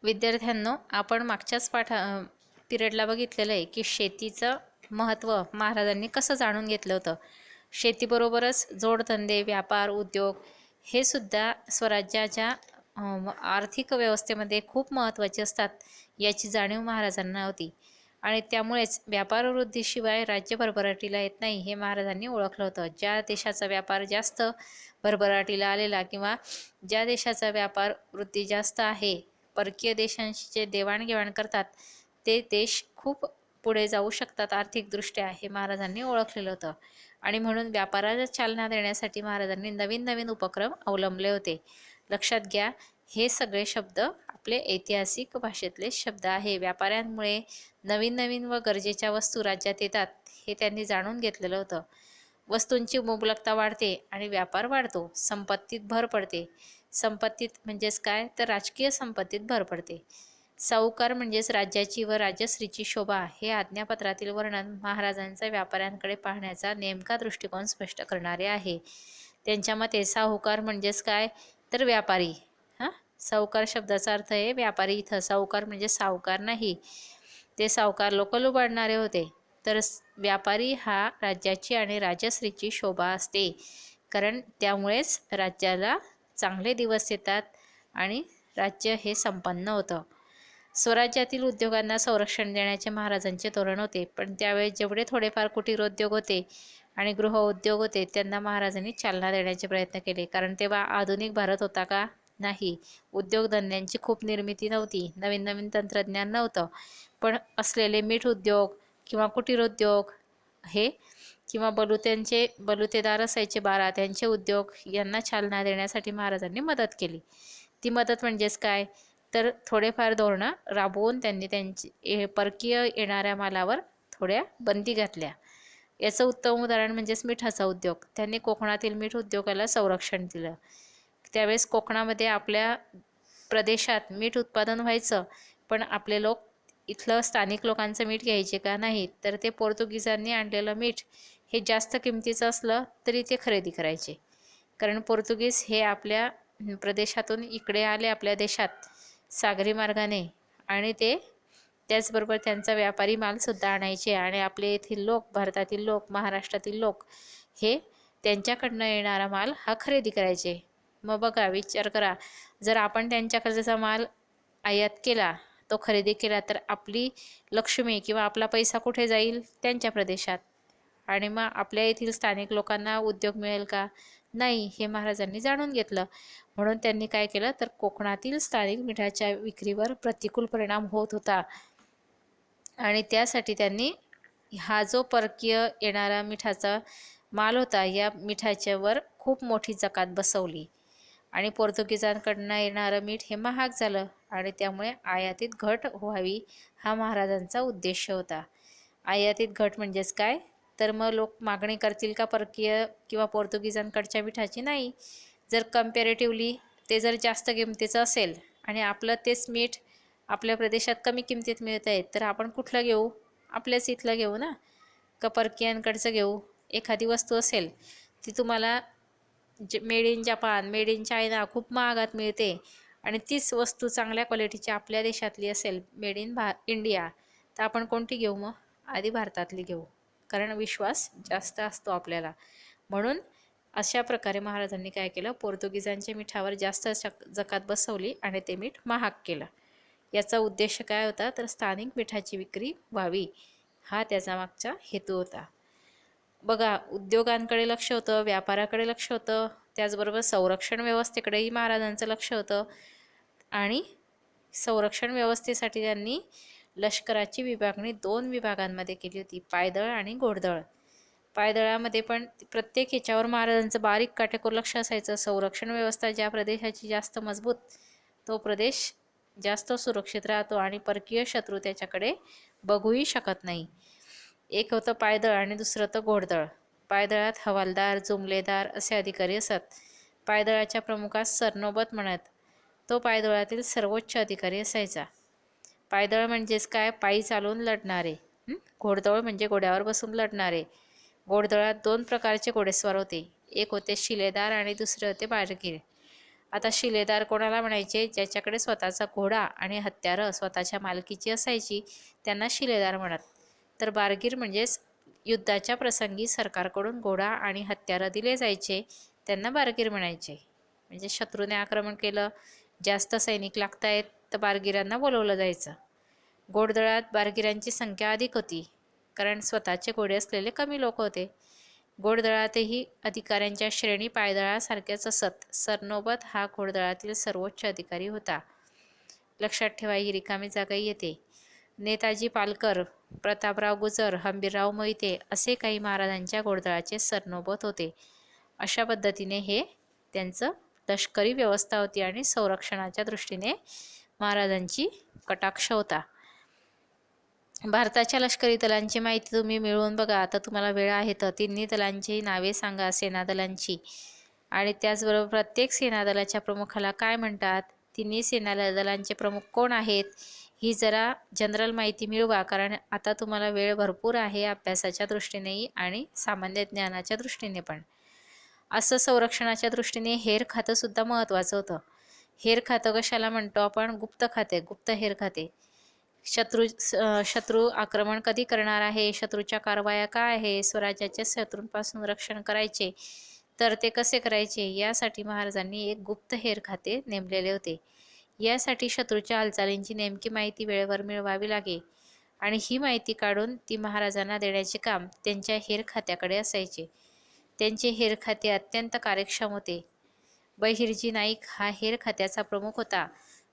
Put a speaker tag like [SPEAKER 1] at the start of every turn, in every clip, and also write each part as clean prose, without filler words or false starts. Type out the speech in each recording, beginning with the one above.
[SPEAKER 1] विद्यार्थ्यांनो, आपण मागच्याच पिरियडला बघितलेलं आहे की शेतीचं महत्त्व महाराजांनी कसं जाणून घेतलं होतं. शेतीबरोबरच जोडधंदे, व्यापार, उद्योग हे सुद्धा स्वराज्याच्या आर्थिक व्यवस्थेमध्ये खूप महत्त्वाचे असतात, याची जाणीव महाराजांना होती. आणि त्यामुळेच व्यापार वृद्धीशिवाय राज्य भरभराटीला येत नाही हे महाराजांनी ओळखलं होतं. ज्या देशाचा व्यापार जास्त भरभराटीला आलेला किंवा ज्या देशाचा व्यापार वृद्धी जास्त आहे, परकीय देशांशी जे देवाणघेवाण करतात ते देश खूप पुढे जाऊ शकतात आर्थिकदृष्ट्या, हे महाराजांनी ओळखलेलं होतं. आणि म्हणून व्यापाराला चालना देण्यासाठी महाराजांनी नवीन नवीन उपक्रम अवलंबले होते. लक्षात घ्या, हे सगळे शब्द आपले ऐतिहासिक भाषेतले शब्द आहे. व्यापाऱ्यांमुळे नवीन नवीन व गरजेच्या वस्तू राज्यात येतात हे त्यांनी जाणून घेतलेलं होतं. वस्तूंची मुबलकता वाढते आणि व्यापार वाढतो, संपत्तीत भर पडते. संपत्तीत म्हणजेच काय, तर राजकीय संपत्तीत भर पडते. सावकार म्हणजेच राज्याची व राजश्रीची शोभा हे आज्ञापत्रातील वर्णन महाराजांचा व्यापाऱ्यांकडे पाहण्याचा नेमका दृष्टिकोन स्पष्ट करणारे आहे. त्यांच्या मते साहुकार म्हणजेच काय, तर व्यापारी. साहुकार शब्दाचा अर्थ आहे व्यापारी. इथं साहुकार म्हणजे सावकार नाही, ते सावकार लोक लुबाडणारे होते. तर व्यापारी हा राज्याची आणि राजश्रीची शोभा असते, कारण त्यामुळेच राज्याला चांगले दिवस येतात आणि राज्य हे संपन्न होतं. स्वराज्यातील उद्योगांना संरक्षण देण्याचे महाराजांचे धोरण होते, पण त्यावेळेस जेवढे थोडेफार कुटीरोद्योग होते आणि गृहउद्योग होते त्यांना महाराजांनी चालना देण्याचे प्रयत्न केले. कारण तेव्हा आधुनिक भारत होता का, नाही. उद्योगधंद्यांची खूप निर्मिती नव्हती, नवीन नवीन तंत्रज्ञान नव्हतं. पण असलेले मीठ उद्योग किंवा कुटीरोद्योग हे किंवा बलुतेदार असायचे 12, त्यांचे उद्योग यांना चालना देण्यासाठी महाराजांनी मदत केली. ती मदत म्हणजेच काय, तर थोडेफार धोरणं राबवून त्यांनी त्यांची परकीय येणाऱ्या मालावर थोड्या बंदी घातल्या. याचं उत्तम उदाहरण म्हणजेच मिठाचा उद्योग. त्यांनी कोकणातील मीठ उद्योगाला संरक्षण दिलं. त्यावेळेस कोकणामध्ये आपल्या प्रदेशात मीठ उत्पादन व्हायचं, पण आपले लोक इथलं स्थानिक लोकांचं मीठ घ्यायचे का, नाही. तर ते पोर्तुगीजांनी आणलेलं मीठ हे जास्त किमतीचं असलं तरी ते खरेदी करायचे. कारण पोर्तुगीज हे आपल्या प्रदेशातून इकडे आले आपल्या देशात सागरी मार्गाने, आणि ते त्याचबरोबर त्यांचा व्यापारी मालसुद्धा आणायचे. आणि आपले येथील लोक, भारतातील लोक, महाराष्ट्रातील लोक हे त्यांच्याकडनं येणारा माल हा खरेदी करायचे. मग बघा, विचार करा, जर आपण त्यांच्याकडचा माल आयात केला, तो खरेदी केला, तर आपली लक्ष्मी किंवा आपला पैसा कुठे जाईल, त्यांच्या प्रदेशात. आणि मग आपल्या येथील स्थानिक लोकांना उद्योग मिळेल का, नाही. हे महाराजांनी जाणून घेतलं. म्हणून त्यांनी काय केलं, तर कोकणातील स्थानिक मिठाच्या विक्रीवर प्रतिकूल परिणाम होत होता आणि त्यासाठी त्यांनी हा जो परकीय येणारा मिठाचा माल होता, या मिठाच्यावर खूप मोठी जकात बसवली. आणि पोर्तुगीजांकडनं येणारं मीठ हे महाग झालं आणि त्यामुळे आयातीत घट व्हावी, हा महाराजांचा उद्देश होता. आयातीत घट म्हणजेच काय, तर मग लोक मागणी करतील का परकीय किंवा पोर्तुगीजांकडच्या मिठाची, नाही. जर कम्पॅरेटिव्हली ते जर जास्त किमतीचं असेल आणि आपलं तेच मीठ आपल्या प्रदेशात कमी किमतीत मिळत आहे, तर आपण कुठलं घेऊ, आपल्याच इथलं घेऊ ना, का परकीयांकडचं घेऊ. एखादी वस्तू असेल ती तुम्हाला made in Japan, made in China खूप महागात मिळते, आणि तीच वस्तू चांगल्या क्वालिटीची आपल्या देशातली असेल, मेड इन इंडिया, तर आपण कोणती घेऊ, मग आधी भारतातली घेऊ, कारण विश्वास जास्त असतो आपल्याला. म्हणून अशा प्रकारे महाराजांनी काय केलं, पोर्तुगीजांच्या मिठावर जास्त जकात बसवली आणि ते मीठ महाग केलं. याचा उद्देश काय होता, तर स्थानिक मिठाची विक्री व्हावी, हा त्याचा मागचा हेतू होता. बघा, उद्योगांकडे लक्ष होतं, व्यापाराकडे लक्ष होतं, त्याचबरोबर संरक्षण व्यवस्थेकडेही महाराजांचं लक्ष होतं. आणि संरक्षण व्यवस्थेसाठी त्यांनी लष्कराची विभागणी 2 विभागांमध्ये केली होती, पायदळ आणि घोडदळ. पायदळामध्ये पण प्रत्येक ह्याच्यावर महाराजांचं बारीक काटेकोर लक्ष असायचं. संरक्षण व्यवस्था ज्या प्रदेशाची जास्त मजबूत, तो प्रदेश जास्त सुरक्षित राहतो आणि परकीय शत्रू त्याच्याकडे बघूही शकत नाही. एक होतं पायदळ आणि दुसरं होतं घोडदळ. पायदळात हवालदार, जुमलेदार असे अधिकारी असत. पायदळाच्या प्रमुखास सरनोबत म्हणत. तो पायदळातील सर्वोच्च अधिकारी असायचा. पायदळ म्हणजेच काय, पायी चालून लढणारे. घोडदळ म्हणजे घोड्यावर बसून लढणारे. घोडदळात 2 प्रकारचे घोडेस्वार होते, एक होते शिलेदार आणि दुसरे होते बारगीर. आता शिलेदार कोणाला म्हणायचे? ज्याच्याकडे स्वतःचा घोडा आणि हत्यारं स्वतःच्या मालकीची असायची त्यांना शिलेदार म्हणत. तर बारगीर म्हणजेच युद्धाच्या प्रसंगी सरकारकडून घोडा आणि हत्यारं दिले जायचे त्यांना बारगीर म्हणायचे. म्हणजे शत्रूने आक्रमण केलं, जास्त सैनिक लागतायत तर बारगीरांना बोलवलं जायचं. घोडदळात बारगीरांची संख्या अधिक होती, कारण स्वतःचे घोडे असलेले कमी लोक होते. घोडदळातही अधिकाऱ्यांच्या श्रेणी पायदळासारख्याच असत. सरनोबत हा घोडदळातील सर्वोच्च अधिकारी होता. लक्षात ठेवा, ही रिकामी जागाही येते. नेताजी पालकर, प्रतापराव गुजर, हंबीरराव मोहिते असे काही महाराजांच्या घोडदळाचे सरनोबत होते. अशा पद्धतीने हे त्यांचं लष्करी व्यवस्था होती आणि संरक्षणाच्या दृष्टीने महाराजांची कटाक्ष होता. भारताच्या लष्करी दलांची माहिती तुम्ही मिळवून बघा. आता तुम्हाला वेळ आहे तर तिन्ही दलांची नावे सांगा सेनादलांची, आणि त्याचबरोबर प्रत्येक सेनादलाच्या प्रमुखाला काय म्हणतात, तिन्ही सेनादलांचे प्रमुख कोण आहेत, ही जरा जनरल माहिती मिळवा. कारण आता तुम्हाला वेळ भरपूर आहे अभ्यासाच्या दृष्टीनेही आणि सामान्य ज्ञानाच्या दृष्टीने पण. असं संरक्षणाच्या दृष्टीने हेर खातं सुद्धा महत्त्वाचं होतं. हेर खातं कशाला म्हणतो आपण? गुप्त खाते, गुप्त हेर खाते. शत्रू आक्रमण कधी करणार आहे, शत्रूच्या कारवाया काय आहे, स्वराज्याच्या शत्रूंपासून रक्षण करायचे तर ते कसे करायचे, यासाठी महाराजांनी एक गुप्त हेर खाते नेमलेले होते. यासाठी शत्रूच्या हालचालींची नेमकी माहिती वेळेवर मिळवावी लागे आणि ही माहिती काढून ती महाराजांना देण्याचे काम त्यांच्या हेर खात्याकडे असायचे. त्यांचे हेर खाते अत्यंत कार्यक्षम होते. बहिर्जी नाईक हा हेर खात्याचा प्रमुख होता.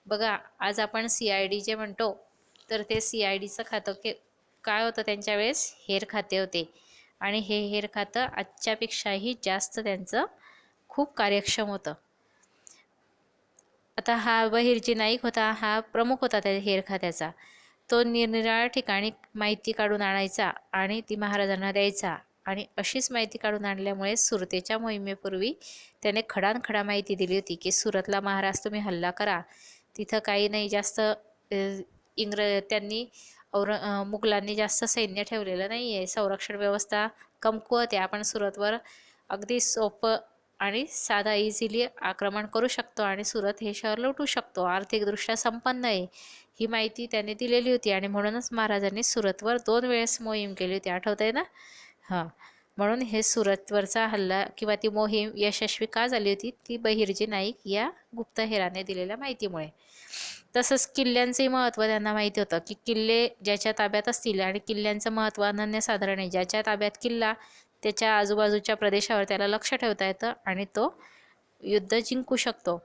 [SPEAKER 1] बघा, आज आपण CID जे म्हणतो, तर ते CIDचं खातं काय होतं त्यांच्या वेळेस? हेर खाते होते. आणि हे हेर खातं आजच्यापेक्षाही जास्त त्यांचं खूप कार्यक्षम होतं. आता हा बहिर्जी नाईक होता, हा प्रमुख होता त्या हेर खात्याचा. तो निरनिराळ्या ठिकाणी माहिती काढून आणायचा आणि ती महाराजांना द्यायचा. आणि अशीच माहिती काढून आणल्यामुळे सुरतेच्या मोहिमेपूर्वी त्याने खडानखडा माहिती दिली होती की सुरतला महाराज तुम्ही हल्ला करा, तिथं काही नाही जास्त त्यांनी मुघलांनी जास्त सैन्य ठेवलेलं नाही आहे, संरक्षण व्यवस्था कमकुवत आहे, आपण सुरतवर अगदी सोपं आणि साधा इझिली आक्रमण करू शकतो आणि सुरत हे शहर लुटू शकतो, आर्थिकदृष्ट्या संपन्न आहे, ही माहिती त्याने दिलेली होती. आणि म्हणूनच महाराजांनी सुरतवर 2 वेळेस मोहीम केली होती, आठवत आहे ना? हां, म्हणून हे सुरतवरचा हल्ला किंवा ती मोहीम यशस्वी का झाली होती, ती बहिर्जी नाईक या गुप्तहेराने दिलेल्या माहितीमुळे. तसंच किल्ल्यांचंही महत्त्व त्यांना माहिती होतं की किल्ले ज्याच्या ताब्यात असतील, आणि किल्ल्यांचं महत्त्व अनन्यसाधारण आहे, ज्याच्या ताब्यात किल्ला त्याच्या आजूबाजूच्या प्रदेशावर त्याला लक्ष ठेवता येतं आणि तो युद्ध जिंकू शकतो.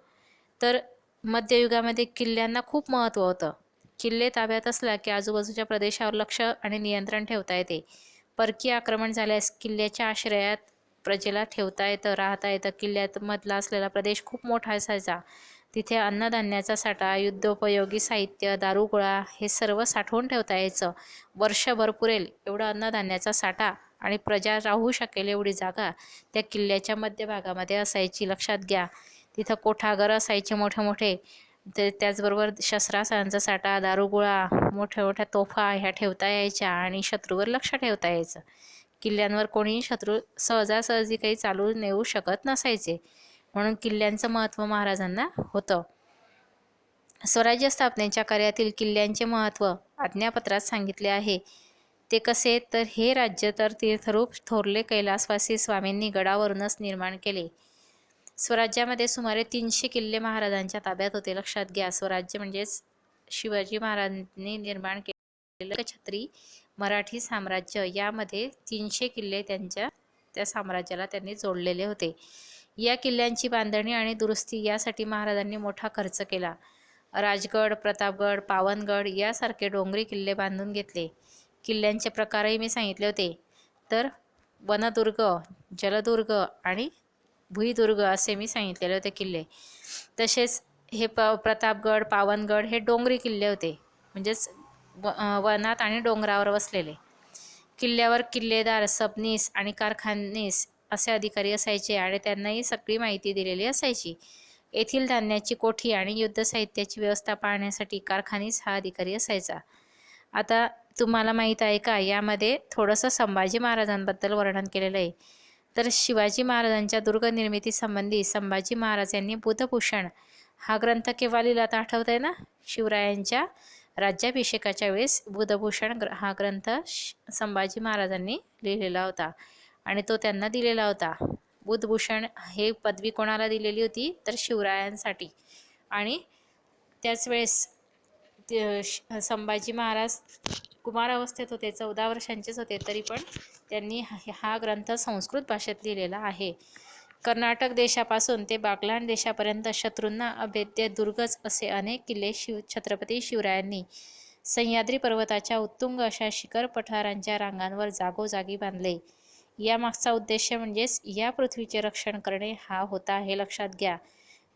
[SPEAKER 1] तर मध्ययुगामध्ये किल्ल्यांना खूप महत्त्व होतं. किल्ले ताब्यात असला की आजूबाजूच्या प्रदेशावर लक्ष आणि नियंत्रण ठेवता येते. परकीय आक्रमण झाल्यास किल्ल्याच्या आश्रयात प्रजेला ठेवता येतं, राहता येतं. किल्ल्यात मधला असलेला प्रदेश खूप मोठा असायचा. तिथे अन्नधान्याचा साठा, युद्धोपयोगी साहित्य, दारुगोळा हे सर्व साठवून ठेवता यायचं. वर्षभर पुरेल एवढा अन्नधान्याचा साठा आणि प्रजा राहू शकेल एवढी जागा त्या किल्ल्याच्या मध्यभागामध्ये असायची. लक्षात घ्या, तिथं कोठागर असायचे मोठे मोठे. त्याचबरोबर शस्त्रास्त्रांचा साठा, दारुगोळा, मोठ्या मोठ्या तोफा ह्या ठेवता यायच्या आणि शत्रूवर लक्ष ठेवता यायचं. किल्ल्यांवर कोणीही शत्रू सहजासहजी काही चालू नेऊ शकत नसायचे. म्हणून किल्ल्यांचं महत्त्व महाराजांना होतं. स्वराज्य स्थापनेच्या कार्यातील किल्ल्यांचे महत्त्व आज्ञापत्रात सांगितले आहे. ते कसे? तर हे राज्य तर तीर्थरूप थोरले कैलासवासी स्वामींनी गडावरूनच निर्माण केले. स्वराज्यामध्ये सुमारे 300 किल्ले महाराजांच्या ताब्यात होते. लक्षात घ्या, स्वराज्य म्हणजेच शिवाजी महाराजांनी निर्माण केलेलं छत्री मराठी साम्राज्य, यामध्ये 300 किल्ले त्या साम्राज्याला त्यांनी जोडलेले होते. या किल्ल्यांची बांधणी आणि दुरुस्ती यासाठी महाराजांनी मोठा खर्च केला. राजगड, प्रतापगड, पावनगड यासारखे डोंगरी किल्ले बांधून घेतले. किल्ल्यांचे प्रकारही मी सांगितले होते. तर वनदुर्ग, जलदुर्ग आणि भुईदुर्ग असे मी सांगितलेले होते किल्ले. तसेच हे प्रतापगड, पावनगड हे डोंगरी किल्ले होते, म्हणजेच वनात आणि डोंगरावर वसलेले. किल्ल्यावर किल्लेदार, सबनीस आणि कारखानीस असे अधिकारी असायचे आणि त्यांनाही सगळी माहिती दिलेली असायची. येथील धान्याची कोठी आणि युद्ध साहित्याची व्यवस्था पाहण्यासाठी कारखानीस हा अधिकारी असायचा. आता तुम्हाला माहीत आहे का, यामध्ये थोडंसं संभाजी महाराजांबद्दल वर्णन केलेलं आहे. तर शिवाजी महाराजांच्या दुर्गनिर्मितीसंबंधी संभाजी महाराज यांनी बुधभूषण हा ग्रंथ केव्हा लिहिला तर आठवतंय ना? शिवरायांच्या राज्याभिषेकाच्या वेळेस बुधभूषण हा ग्रंथ संभाजी महाराजांनी लिहिलेला होता आणि तो त्यांना दिलेला होता. बुधभूषण हे पदवी कोणाला दिलेली होती तर शिवरायांसाठी. आणि त्याच वेळेस संभाजी महाराज कुमार अवस्थेत होते, 14 वर्षांचेच होते, तरी पण त्यांनी हा ग्रंथ संस्कृत भाषेत लिहिलेला आहे. कर्नाटक देशापासून ते बागलाण देशापर्यंत शत्रूंना अभेद्य दुर्गज असे अनेक किल्ले छत्रपती शिवरायांनी सह्याद्री पर्वताच्या उत्तुंग अशा शिखर पठारांच्या रांगांवर जागोजागी बांधले. यामागचा उद्देश म्हणजेच या पृथ्वीचे रक्षण करणे हा होता, हे लक्षात घ्या.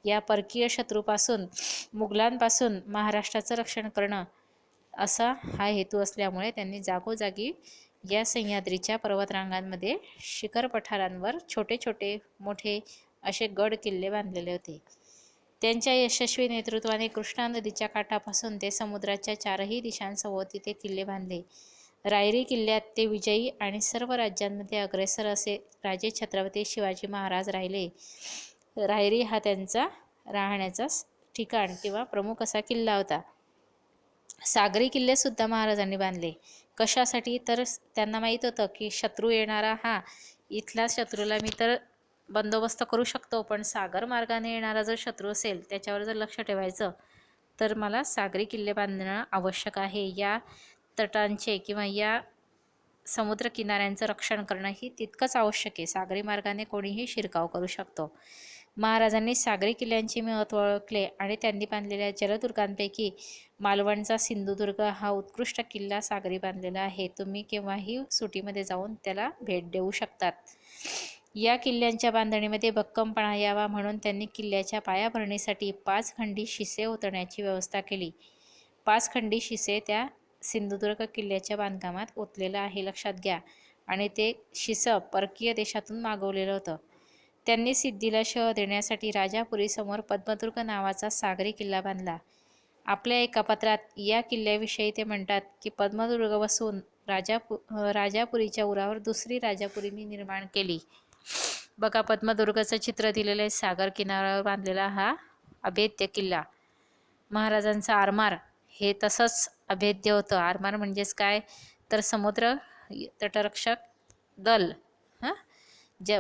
[SPEAKER 1] या परकीय शत्रूपासून, मुघलांपासून महाराष्ट्राचं रक्षण करणं असा हा हेतू असल्यामुळे त्यांनी जागोजागी या सह्याद्रीच्या पर्वतरांगांमध्ये शिखर पठारांवर छोटे छोटे मोठे असे गड किल्ले बांधलेले होते. त्यांच्या यशस्वी नेतृत्वाने कृष्णा नदीच्या काठापासून ते समुद्राच्या चारही दिशांसभोवती ते किल्ले बांधले. रायरी किल्ल्यात ते विजयी आणि सर्व राज्यांमध्ये अग्रेसर असे राजे छत्रपती शिवाजी महाराज राहिले. रायरी हा त्यांचा राहण्याचा ठिकाण किंवा प्रमुख असा किल्ला होता. सागरी किल्ले सुद्धा महाराजांनी बांधले. कशासाठी तर त्यांना माहीत होतं की शत्रू येणारा हा इथल्या शत्रूला मी तर बंदोबस्त करू शकतो, पण सागर मार्गाने येणारा जर शत्रू असेल त्याच्यावर जर लक्ष ठेवायचं तर मला सागरी किल्ले बांधणं आवश्यक आहे. या तटांचे किंवा या समुद्र किनाऱ्यांचं रक्षण करणं ही तितकंच आवश्यक आहे. सागरी मार्गाने कोणीही शिरकाव करू शकतो. महाराजांनी सागरी किल्ल्यांचे महत्त्व ओळखले आणि त्यांनी बांधलेल्या जलदुर्गांपैकी मालवणचा सिंधुदुर्ग हा उत्कृष्ट किल्ला सागरी बांधलेला आहे. तुम्ही केव्हाही सुटीमध्ये जाऊन त्याला भेट देऊ शकतात. या किल्ल्यांच्या बांधणीमध्ये भक्कमपणा यावा म्हणून त्यांनी किल्ल्याच्या पायाभरणीसाठी 5 खंडी शिसे ओतण्याची व्यवस्था केली. 5 खंडी शिसे त्या सिंधुदुर्ग किल्ल्याच्या बांधकामात ओतलेलं आहे, लक्षात घ्या. आणि ते शिसं परकीय देशातून मागवलेलं होतं. त्यांनी सिद्धीला शह देण्यासाठी राजापुरीसमोर पद्मदुर्ग नावाचा सागरी किल्ला बांधला. आपल्या एका पत्रात या किल्ल्याविषयी ते म्हणतात की पद्मदुर्ग वसून राजापुरीच्या उरावर दुसरी राजापुरी मी निर्माण केली. बघा, पद्मदुर्गाचं चित्र दिलेलं आहे. सागर किनाऱ्यावर बांधलेला हा अभेद्य किल्ला. महाराजांचं आरमार हे तसंच अभेद्य होतं. आरमार म्हणजेच काय तर समुद्र तटरक्षक दल.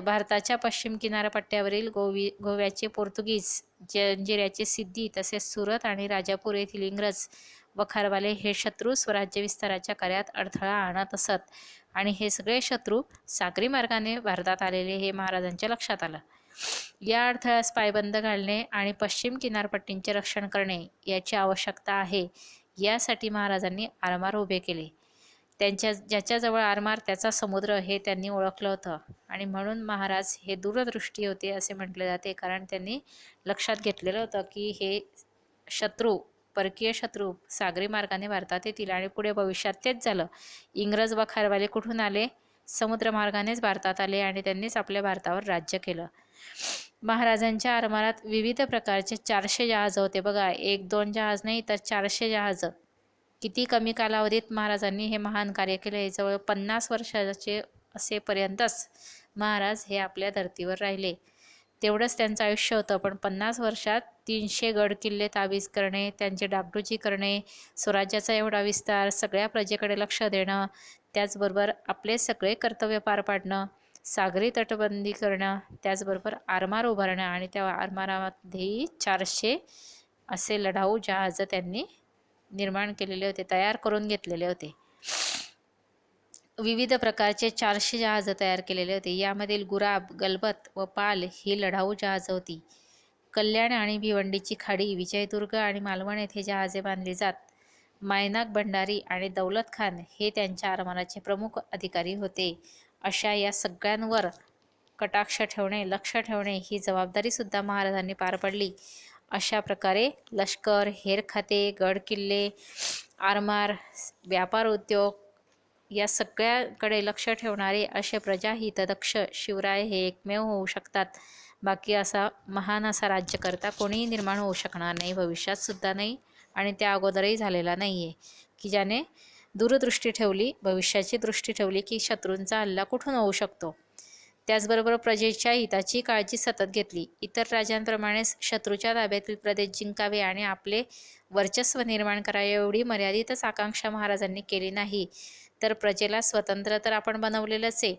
[SPEAKER 1] भारताच्या पश्चिम किनारपट्ट्यावरील गोव्याचे पोर्तुगीज, जंजिऱ्याचे सिद्धी, तसेच सुरत आणि राजापूर येथील इंग्रज व खारवाले हे शत्रू स्वराज्य विस्ताराच्या कार्यात अडथळा आणत असत. आणि हे सगळे शत्रू सागरी मार्गाने भारतात आलेले हे महाराजांच्या लक्षात आलं. या अडथळ्यास पायबंद घालणे आणि पश्चिम किनारपट्टींचे रक्षण करणे याची आवश्यकता आहे. यासाठी महाराजांनी आरमार उभे केले. ज्याच्याजवळ आरमार त्याचा समुद्र हे त्यांनी ओळखलं होतं. आणि म्हणून महाराज हे दूरदृष्टी होते असे म्हटले जाते, कारण त्यांनी लक्षात घेतलेलं होतं की हे शत्रू, परकीय शत्रू सागरी मार्गाने भारतात येतील आणि पुढे भविष्यात तेच झालं. इंग्रज व खारवाले कुठून आले? समुद्र मार्गानेच भारतात आले आणि त्यांनीच आपल्या भारतावर राज्य केलं. महाराजांच्या आरमारात विविध प्रकारचे 400 जहाज होते. बघा, 1-2 जहाज नाही तर 400 जहाज. किती कमी कालावधीत महाराजांनी हे महान कार्य केले. जवळ 50 वर्षाचे असेपर्यंतच महाराज हे आपल्या धर्तीवर राहिले. तेवढंच त्यांचं आयुष्य होतं, पण 50 वर्षात 300 गड किल्ले ताबीज करणे, त्यांची डागडुजी करणे, स्वराज्याचा एवढा विस्तार, सगळ्या प्रजेकडे लक्ष देणं, त्याचबरोबर आपले सगळे कर्तव्य पार पाडणं, सागरी तटबंदी करणं, त्याचबरोबर आरमार उभारणं आणि त्या आरमारामध्येही 400 असे लढाऊ जहाज त्यांनी निर्माण केलेले होते, तयार करून घेतलेले होते. विविध प्रकारचे 400 जहाज तयार केलेले होते. यामधील गुराब, गलबत व पाल ही लढाऊ जहाज होती. कल्याण आणि भिवंडीची खाडी, विजयदुर्ग आणि मालवण येथे जहाजे बांधली जात. मायनाक भंडारी आणि दौलत खान हे त्यांच्या आरमाराचे प्रमुख अधिकारी होते. अशा या सगळ्यांवर कटाक्ष ठेवणे, लक्ष ठेवणे ही जबाबदारीसुद्धा महाराजांनी पार पडली. अशा प्रकारे लष्कर, हेरखाते, गड किल्ले, आरमार, व्यापार उद्योग या सगळ्याकडे लक्ष ठेवणारे असे प्रजाहितदक्ष शिवराय हे एकमेव होऊ शकतात. बाकी असा महान असा राज्यकर्ता कोणीही निर्माण होऊ शकणार नाही, भविष्यात सुद्धा नाही आणि त्या अगोदरही झालेला नाही आहे, की ज्याने दूरदृष्टी ठेवली, भविष्याची दृष्टी ठेवली की शत्रूंचा हल्ला कुठून होऊ शकतो. त्याचबरोबर प्रजेच्या हिताची काळजी सतत घेतली. इतर राजांप्रमाणेच शत्रूच्या ताब्यातील प्रदेश जिंकावे आणि आपले वर्चस्व निर्माण करावे एवढी मर्यादितच आकांक्षा महाराजांनी केली नाही, तर प्रजेला स्वतंत्र तर आपण बनवलेलंच आहे.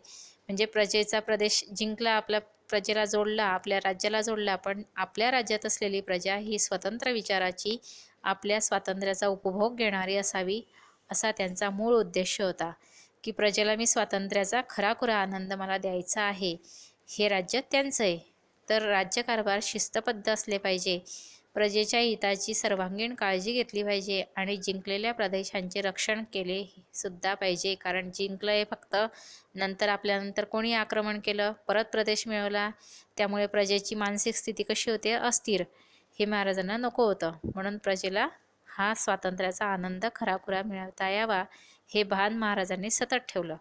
[SPEAKER 1] म्हणजे प्रजेचा प्रदेश जिंकला, आपल्या प्रजेला जोडला, आपल्या राज्याला जोडला, पण आपल्या राज्यात असलेली प्रजा ही स्वतंत्र विचाराची, आपल्या स्वातंत्र्याचा उपभोग घेणारी असावी, असा त्यांचा मूळ उद्देश होता. की प्रजेला मी स्वातंत्र्याचा खराखुरा आनंद मला द्यायचा आहे. हे राज्य त्यांचं आहे, तर राज्यकारभार शिस्तबद्ध असले पाहिजे. प्रजेच्या हिताची सर्वांगीण काळजी घेतली पाहिजे आणि जिंकलेल्या प्रदेशांचे रक्षण केले सुद्धा पाहिजे. कारण जिंकलं आहे फक्त, नंतर आपल्यानंतर कोणी आक्रमण केलं, परत प्रदेश मिळवला, त्यामुळे प्रजेची मानसिक स्थिती कशी होते, अस्थिर. हे महाराजांना नको होतं. म्हणून प्रजेला हा स्वातंत्र्याचा आनंद खराखुरा मिळवता यावा, हे भान महाराजांनी सतत ठेवलं.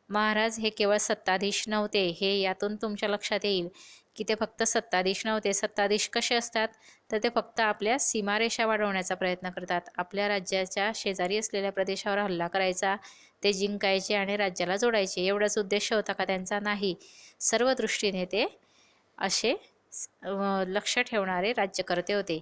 [SPEAKER 1] महाराज हे केवळ सत्ताधीश नव्हते, हे यातून तुमच्या लक्षात येईल की ते फक्त सत्ताधीश नव्हते. सत्ताधीश कसे असतात, तर ते फक्त आपल्या सीमारेषा वाढवण्याचा प्रयत्न करतात. आपल्या राज्याच्या शेजारी असलेल्या प्रदेशावर हल्ला करायचा, ते जिंकायचे आणि राज्याला जोडायचे, एवढाच उद्देश होता का त्यांचा? नाही. सर्व दृष्टीने ते असे लक्ष ठेवणारे राज्यकर्ते होते.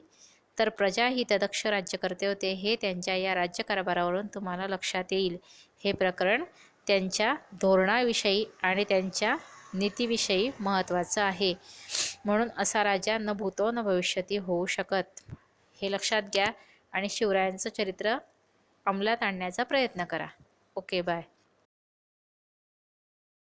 [SPEAKER 1] तर प्रजाहितदक्ष राज्यकर्ते होते, हे त्यांच्या या राज्यकारभारावरून तुम्हाला लक्षात येईल. हे प्रकरण त्यांच्या धोरणाविषयी आणि त्यांच्या नीतीविषयी महत्त्वाचं आहे. म्हणून असा राजा न भूतो न भविष्यती होऊ शकत, हे लक्षात घ्या आणि शिवरायांचं चरित्र अंमलात आणण्याचा प्रयत्न करा. Okay, bye.